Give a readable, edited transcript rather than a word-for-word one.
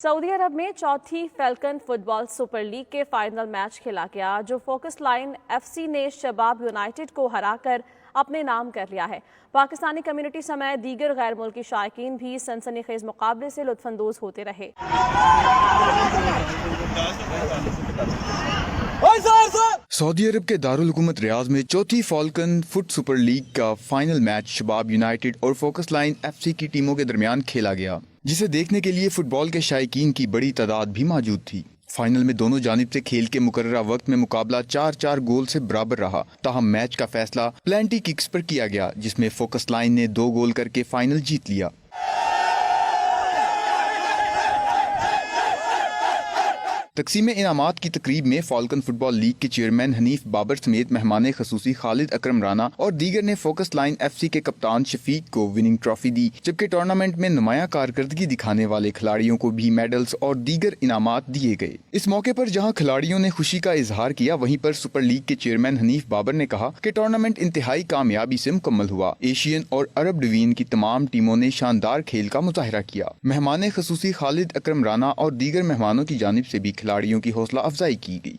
Saudi अरब में चौथी falcon football super league के फाइनल मैच खेला गया, जो फोकस लाइन एफसी ने शबाब यूनाइटेड को हराकर अपने नाम कर लिया है। पाकिस्तानी कम्युनिटी समेत दीगर गैर मुल्की शायकीन भी सनसनीखेज मुकाबले से लुत्फानंदोज होते रहे। सऊदी अरब के दारुल हुकूमत रियाद में चौथी फाल्कन फुट सुपर लीग का फाइनल मैच शबाब यूनाइटेड और फोकस लाइन एफसी की टीमों के दरमियान खेला गया, जिसे देखने के लिए फुटबॉल के शायकीन की बड़ी तादाद भी मौजूद थी। फाइनल में दोनों जानिब से खेल के मुकर्ररा वक्त में मुकाबला 4-4 गोल से बराबर रहा। ताहम मैच का फैसला पेनल्टी किक्स पर किया गया, जिसमें फोकस लाइन ने 2 गोल करके फाइनल जीत लिया। तकसीम इनामात की तकरीब में फाल्कन फुटबॉल लीग के चेयरमैन हनीफ बाबर समेत मेहमान खसूसी खालिद अकरम राना और दीगर ने फोकस लाइन एफसी के कप्तान शफीक को विनिंग ट्रॉफी दी, जबकि टूर्नामेंट में नुमाया कारकर्दगी दिखाने वाले खिलाड़ियों को भी मेडल्स और दीगर इनामात दिए गए। इस मौके पर जहां खिलाड़ियों ने खुशी का इजहार किया, वहीं पर सुपर लीग के चेयरमैन हनीफ बाबर ने कहा कि टूर्नामेंट इंतहाई कामयाबी से मुकम्मल हुआ। एशियन और अरब डिवीजन की तमाम टीमों ने शानदार खेल का मुजाहरा किया। मेहमान खसूसी खालिद अकरम राना और दीगर मेहमानों की जानिब से भी खिलाड़ियों की हौसला अफजाई की गई।